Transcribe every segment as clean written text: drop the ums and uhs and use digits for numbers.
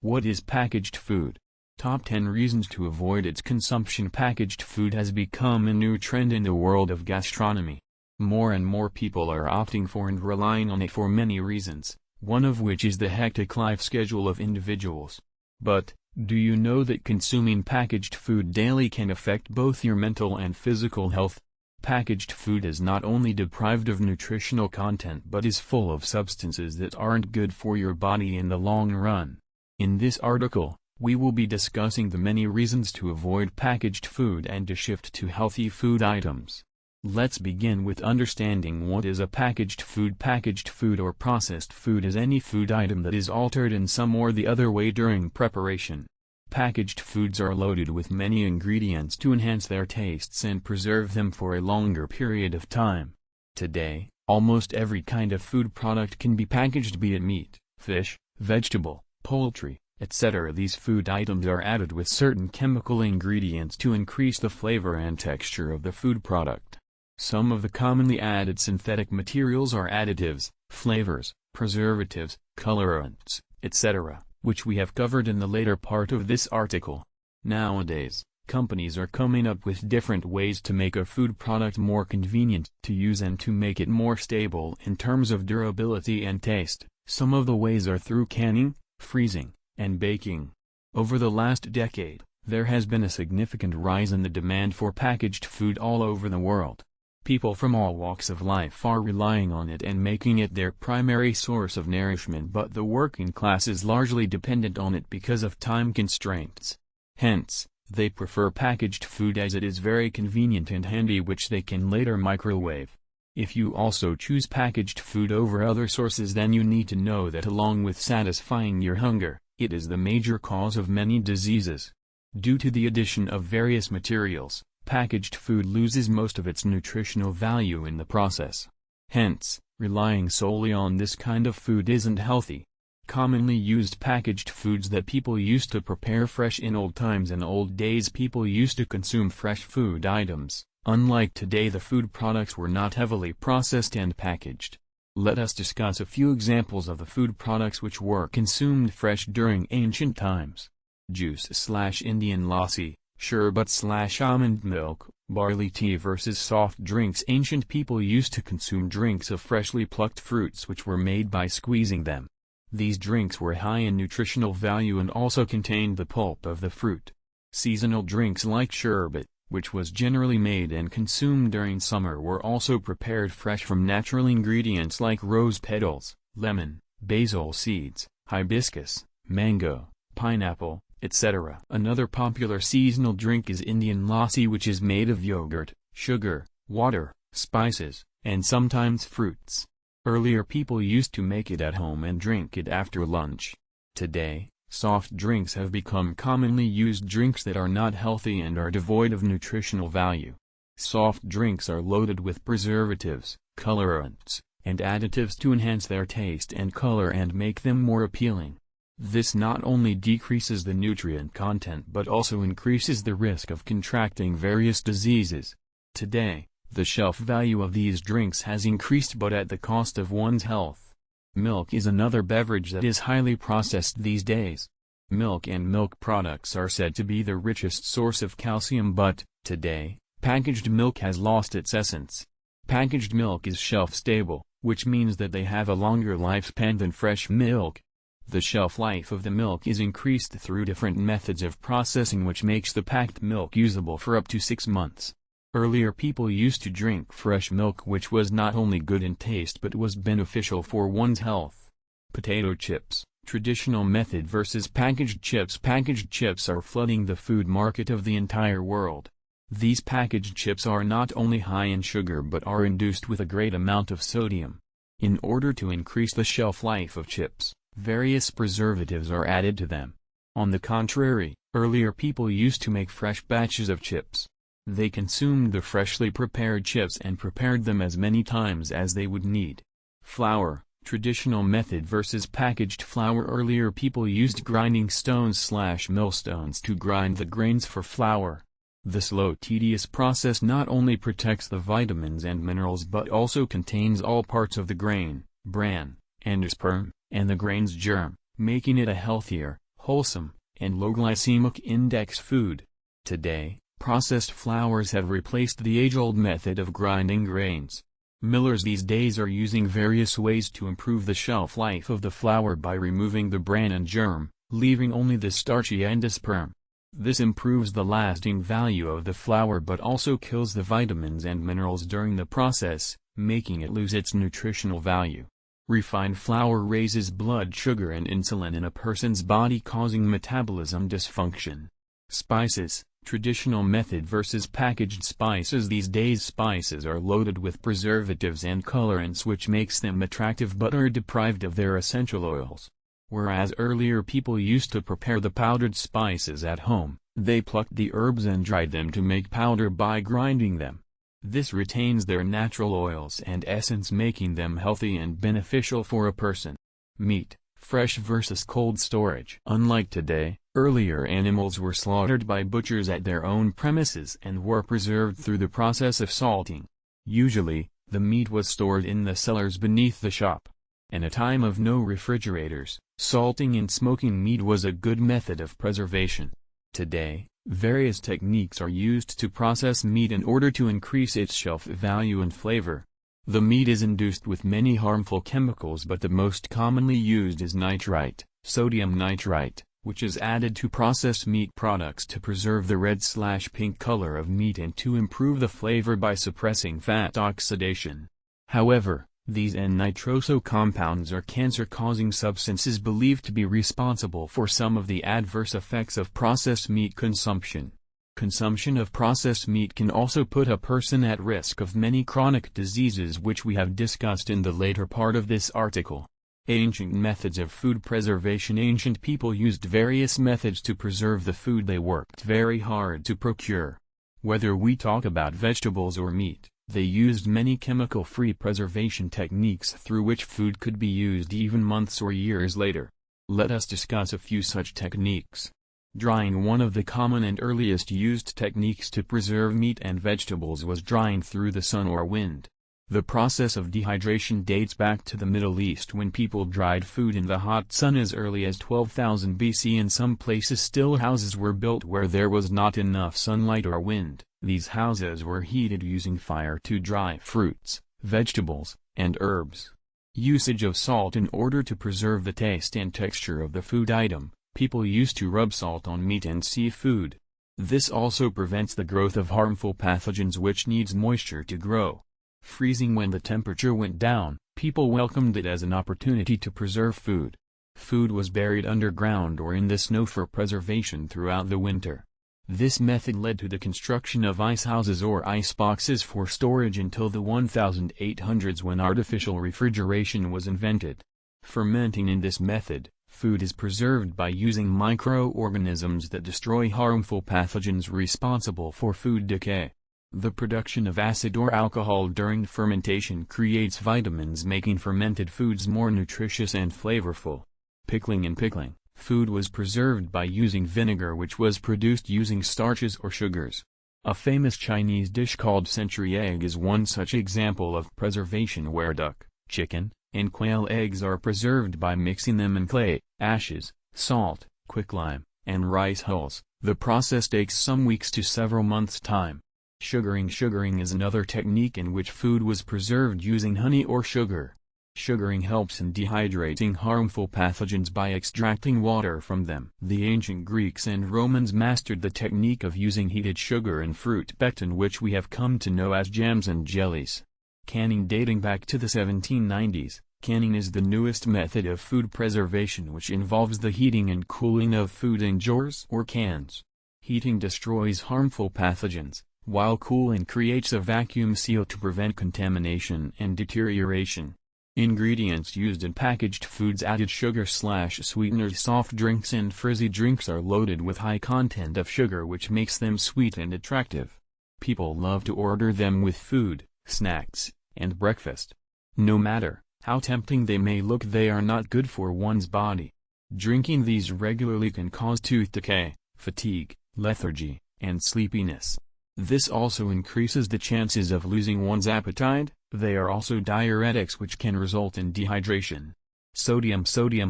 What is packaged food? Top 10 reasons to avoid its consumption. Packaged food has become a new trend in the world of gastronomy. More and more people are opting for and relying on it for many reasons, one of which is the hectic life schedule of individuals. But, do you know that consuming packaged food daily can affect both your mental and physical health? Packaged food is not only deprived of nutritional content but is full of substances that aren't good for your body in the long run. In this article, we will be discussing the many reasons to avoid packaged food and to shift to healthy food items. Let's begin with understanding what is a packaged food. Packaged food or processed food is any food item that is altered in some or the other way during preparation. Packaged foods are loaded with many ingredients to enhance their tastes and preserve them for a longer period of time. Today, almost every kind of food product can be packaged, be it meat, fish, vegetable, poultry, etc. These food items are added with certain chemical ingredients to increase the flavor and texture of the food product. Some of the commonly added synthetic materials are additives, flavors, preservatives, colorants, etc., which we have covered in the later part of this article. Nowadays, companies are coming up with different ways to make a food product more convenient to use and to make it more stable in terms of durability and taste. Some of the ways are through canning, freezing, and baking. Over the last decade, there has been a significant rise in the demand for packaged food all over the world. People from all walks of life are relying on it and making it their primary source of nourishment, but the working class is largely dependent on it because of time constraints. Hence, they prefer packaged food as it is very convenient and handy, which they can later microwave. If you also choose packaged food over other sources, then you need to know that along with satisfying your hunger, it is the major cause of many diseases. Due to the addition of various materials, packaged food loses most of its nutritional value in the process. Hence, relying solely on this kind of food isn't healthy. Commonly used packaged foods that people used to prepare fresh. In old times and old days, people used to consume fresh food items. Unlike today, the food products were not heavily processed and packaged. Let us discuss a few examples of the food products which were consumed fresh during ancient times. Juice/Indian lassi, sherbet/almond milk, barley tea versus soft drinks. Ancient people used to consume drinks of freshly plucked fruits which were made by squeezing them. These drinks were high in nutritional value and also contained the pulp of the fruit. Seasonal drinks like sherbet, which was generally made and consumed during summer, were also prepared fresh from natural ingredients like rose petals, lemon, basil seeds, hibiscus, mango, pineapple, etc. Another popular seasonal drink is Indian lassi, which is made of yogurt, sugar, water, spices, and sometimes fruits. Earlier people used to make it at home and drink it after lunch. Today, soft drinks have become commonly used drinks that are not healthy and are devoid of nutritional value. Soft drinks are loaded with preservatives, colorants, and additives to enhance their taste and color and make them more appealing. This not only decreases the nutrient content but also increases the risk of contracting various diseases. Today, the shelf value of these drinks has increased, but at the cost of one's health. Milk is another beverage that is highly processed these days. Milk and milk products are said to be the richest source of calcium, but, today, packaged milk has lost its essence. Packaged milk is shelf-stable, which means that they have a longer lifespan than fresh milk. The shelf life of the milk is increased through different methods of processing, which makes the packed milk usable for up to 6 months. Earlier people used to drink fresh milk, which was not only good in taste but was beneficial for one's health. Potato chips, traditional method versus packaged chips. Packaged chips are flooding the food market of the entire world. These packaged chips are not only high in sugar but are induced with a great amount of sodium. In order to increase the shelf life of chips, various preservatives are added to them. On the contrary, earlier people used to make fresh batches of chips. They consumed the freshly prepared chips and prepared them as many times as they would need. Flour, traditional method versus packaged flour. Earlier people used grinding stones/millstones to grind the grains for flour. The slow, tedious process not only protects the vitamins and minerals but also contains all parts of the grain, bran, and sperm, and the grain's germ, making it a healthier, wholesome, and low glycemic index food. Today, processed flours have replaced the age-old method of grinding grains. Millers these days are using various ways to improve the shelf life of the flour by removing the bran and germ, leaving only the starchy endosperm. This improves the lasting value of the flour but also kills the vitamins and minerals during the process, making it lose its nutritional value. Refined flour raises blood sugar and insulin in a person's body, causing metabolism dysfunction. Spices, traditional method versus packaged spices. These days spices are loaded with preservatives and colorants which makes them attractive but are deprived of their essential oils. Whereas earlier people used to prepare the powdered spices at home, they plucked the herbs and dried them to make powder by grinding them. This retains their natural oils and essence, making them healthy and beneficial for a person. Meat, fresh versus cold storage. Unlike today, earlier animals were slaughtered by butchers at their own premises and were preserved through the process of salting. Usually, the meat was stored in the cellars beneath the shop. In a time of no refrigerators, salting and smoking meat was a good method of preservation. Today, various techniques are used to process meat in order to increase its shelf value and flavor. The meat is induced with many harmful chemicals, but the most commonly used is nitrite, sodium nitrite, which is added to processed meat products to preserve the red/pink color of meat and to improve the flavor by suppressing fat oxidation. However, these N-nitroso compounds are cancer-causing substances believed to be responsible for some of the adverse effects of processed meat consumption. Consumption of processed meat can also put a person at risk of many chronic diseases, which we have discussed in the later part of this article. Ancient methods of food preservation. Ancient people used various methods to preserve the food they worked very hard to procure. Whether we talk about vegetables or meat, they used many chemical-free preservation techniques through which food could be used even months or years later. Let us discuss a few such techniques. Drying. One of the common and earliest used techniques to preserve meat and vegetables was drying through the sun or wind. The process of dehydration dates back to the Middle East, when people dried food in the hot sun as early as 12,000 BC. In some places still houses were built where there was not enough sunlight or wind. These houses were heated using fire to dry fruits, vegetables, and herbs. Usage of salt. In order to preserve the taste and texture of the food item, people used to rub salt on meat and seafood. This also prevents the growth of harmful pathogens which needs moisture to grow. Freezing. When the temperature went down, people welcomed it as an opportunity to preserve food. Food was buried underground or in the snow for preservation throughout the winter. This method led to the construction of ice houses or ice boxes for storage until the 1800s, when artificial refrigeration was invented. Fermenting. In this method, food is preserved by using microorganisms that destroy harmful pathogens responsible for food decay. The production of acid or alcohol during fermentation creates vitamins, making fermented foods more nutritious and flavorful. Pickling. In pickling, food was preserved by using vinegar, which was produced using starches or sugars. A famous Chinese dish called century egg is one such example of preservation, where duck, chicken, and quail eggs are preserved by mixing them in clay, ashes, salt, quicklime, and rice hulls. The process takes some weeks to several months' time. Sugaring. Sugaring is another technique in which food was preserved using honey or sugar. Sugaring helps in dehydrating harmful pathogens by extracting water from them. The ancient Greeks and Romans mastered the technique of using heated sugar and fruit pectin, which we have come to know as jams and jellies. Canning. Dating back to the 1790s, canning is the newest method of food preservation, which involves the heating and cooling of food in jars or cans. Heating destroys harmful pathogens, while cooling creates a vacuum seal to prevent contamination and deterioration. Ingredients used in packaged foods. Added sugar/sweeteners. Soft drinks and fizzy drinks are loaded with high content of sugar, which makes them sweet and attractive. People love to order them with food, snacks, and breakfast. No matter how tempting they may look, they are not good for one's body. Drinking these regularly can cause tooth decay, fatigue, lethargy, and sleepiness. This also increases the chances of losing one's appetite. They are also diuretics, which can result in dehydration. Sodium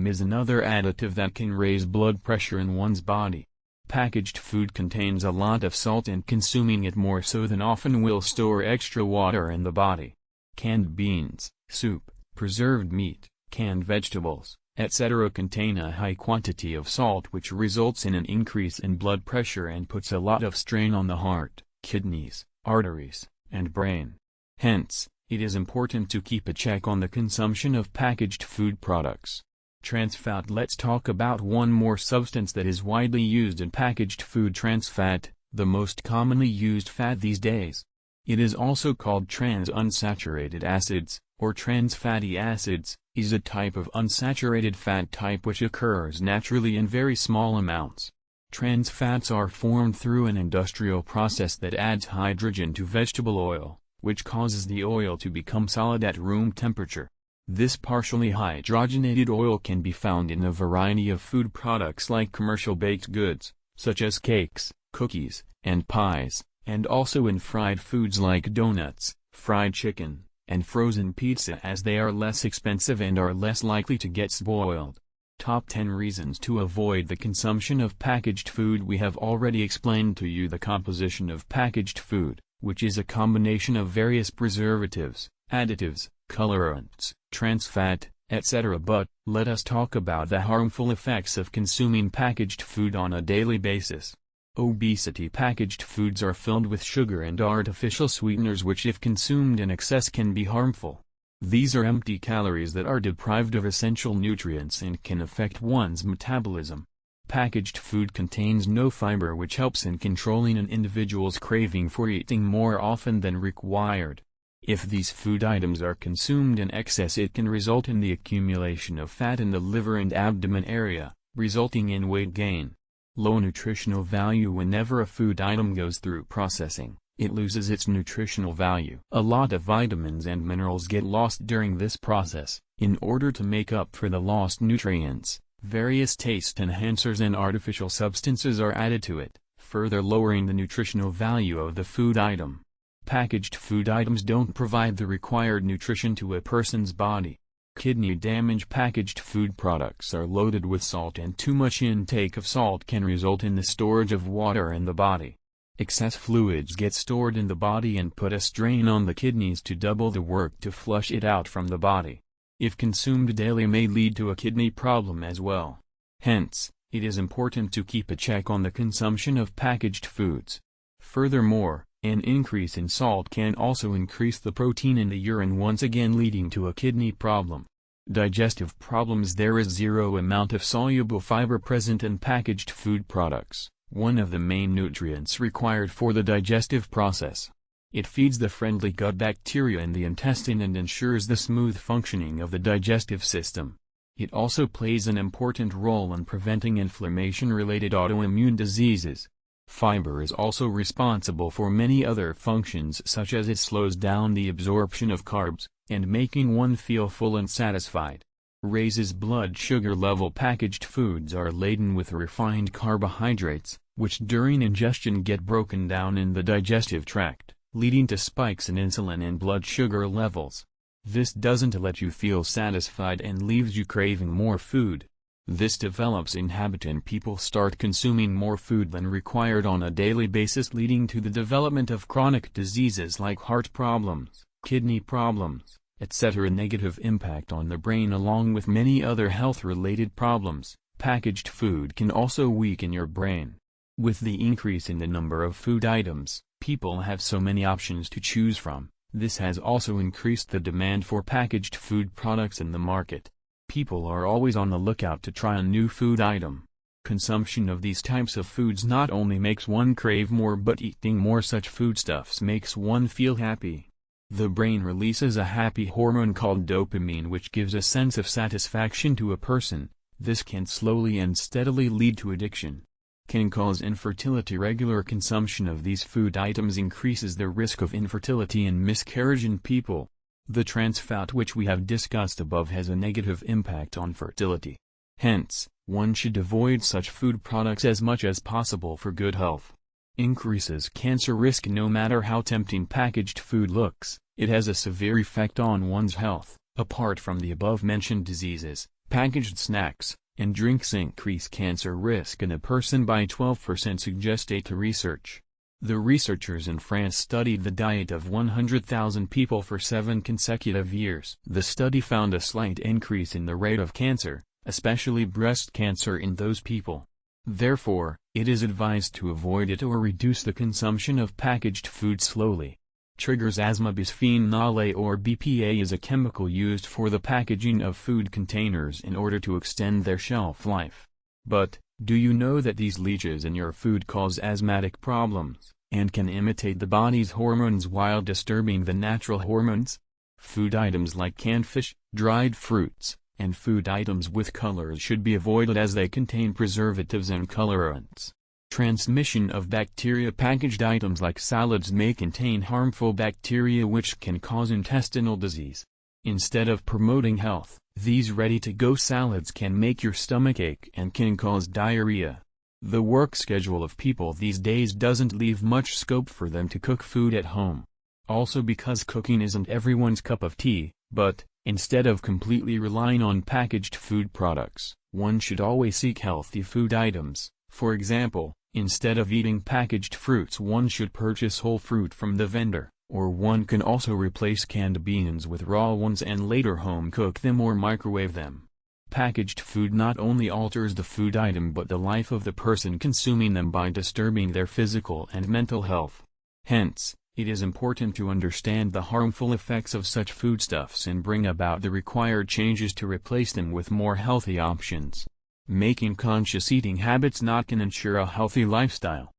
is another additive that can raise blood pressure in one's body. Packaged food contains a lot of salt, and consuming it more so than often will store extra water in the body. Canned beans, soup, preserved meat, canned vegetables, etc. contain a high quantity of salt, which results in an increase in blood pressure and puts a lot of strain on the heart, kidneys, arteries, and brain. Hence, it is important to keep a check on the consumption of packaged food products. Trans fat. Let's talk about one more substance that is widely used in packaged food: trans fat, the most commonly used fat these days. It is also called trans unsaturated acids, or trans fatty acids, is a type of unsaturated fat type which occurs naturally in very small amounts. Trans fats are formed through an industrial process that adds hydrogen to vegetable oil, which causes the oil to become solid at room temperature. This partially hydrogenated oil can be found in a variety of food products like commercial baked goods, such as cakes, cookies, and pies, and also in fried foods like donuts, fried chicken, and frozen pizza, as they are less expensive and are less likely to get spoiled. Top 10 reasons to avoid the consumption of packaged food. We have already explained to you the composition of packaged food, which is a combination of various preservatives, additives, colorants, trans fat, etc. But, let us talk about the harmful effects of consuming packaged food on a daily basis. Obesity. Packaged foods are filled with sugar and artificial sweeteners which, if consumed in excess, can be harmful. These are empty calories that are deprived of essential nutrients and can affect one's metabolism. Packaged food contains no fiber, which helps in controlling an individual's craving for eating more often than required. If these food items are consumed in excess, it can result in the accumulation of fat in the liver and abdomen area, resulting in weight gain. Low nutritional value. Whenever a food item goes through processing, it loses its nutritional value. A lot of vitamins and minerals get lost during this process. In order to make up for the lost nutrients, various taste enhancers and artificial substances are added to it, further lowering the nutritional value of the food item. Packaged food items don't provide the required nutrition to a person's body. Kidney damage. Packaged food products are loaded with salt, and too much intake of salt can result in the storage of water in the body. Excess fluids get stored in the body and put a strain on the kidneys to double the work to flush it out from the body. If consumed daily, may lead to a kidney problem as well. Hence, it is important to keep a check on the consumption of packaged foods. Furthermore, an increase in salt can also increase the protein in the urine, once again leading to a kidney problem. Digestive problems. There is zero amount of soluble fiber present in packaged food products, one of the main nutrients required for the digestive process. It feeds the friendly gut bacteria in the intestine and ensures the smooth functioning of the digestive system. It also plays an important role in preventing inflammation-related autoimmune diseases. Fiber is also responsible for many other functions, such as it slows down the absorption of carbs, and making one feel full and satisfied. Raises blood sugar level. Packaged foods are laden with refined carbohydrates, which during ingestion get broken down in the digestive tract, leading to spikes in insulin and blood sugar levels. This doesn't let you feel satisfied and leaves you craving more food. This develops in habit, and people start consuming more food than required on a daily basis, leading to the development of chronic diseases like heart problems, kidney problems, etc. Negative impact on the brain, along with many other health-related problems. Packaged food can also weaken your brain. With the increase in the number of food items, people have so many options to choose from. This has also increased the demand for packaged food products in the market. People are always on the lookout to try a new food item. Consumption of these types of foods not only makes one crave more, but eating more such foodstuffs makes one feel happy. The brain releases a happy hormone called dopamine, which gives a sense of satisfaction to a person. This can slowly and steadily lead to addiction. Can cause infertility. Regular consumption of these food items increases the risk of infertility and miscarriage in people. The trans fat, which we have discussed above, has a negative impact on fertility. Hence, one should avoid such food products as much as possible for good health. Increases cancer risk. No matter how tempting packaged food looks, it has a severe effect on one's health. Apart from the above-mentioned diseases, Packaged snacks and drinks increase cancer risk in a person by 12%, suggests data research. The researchers in France studied the diet of 100,000 people for 7 consecutive years. The study found a slight increase in the rate of cancer, especially breast cancer, in those people. Therefore, it is advised to avoid it or reduce the consumption of packaged food slowly. Triggers asthma. Bisphenol A or BPA is a chemical used for the packaging of food containers in order to extend their shelf life. But, do you know that these leaches in your food cause asthmatic problems, and can imitate the body's hormones while disturbing the natural hormones? Food items like canned fish, dried fruits, and food items with colors should be avoided as they contain preservatives and colorants. Transmission of bacteria. Packaged items like salads may contain harmful bacteria which can cause intestinal disease. Instead of promoting health, these ready-to-go salads can make your stomach ache and can cause diarrhea. The work schedule of people these days doesn't leave much scope for them to cook food at home. Also because cooking isn't everyone's cup of tea, but, instead of completely relying on packaged food products, one should always seek healthy food items. For example, instead of eating packaged fruits, one should purchase whole fruit from the vendor, or one can also replace canned beans with raw ones and later home cook them or microwave them. Packaged food not only alters the food item but the life of the person consuming them by disturbing their physical and mental health. Hence, it is important to understand the harmful effects of such foodstuffs and bring about the required changes to replace them with more healthy options. Making conscious eating habits can ensure a healthy lifestyle.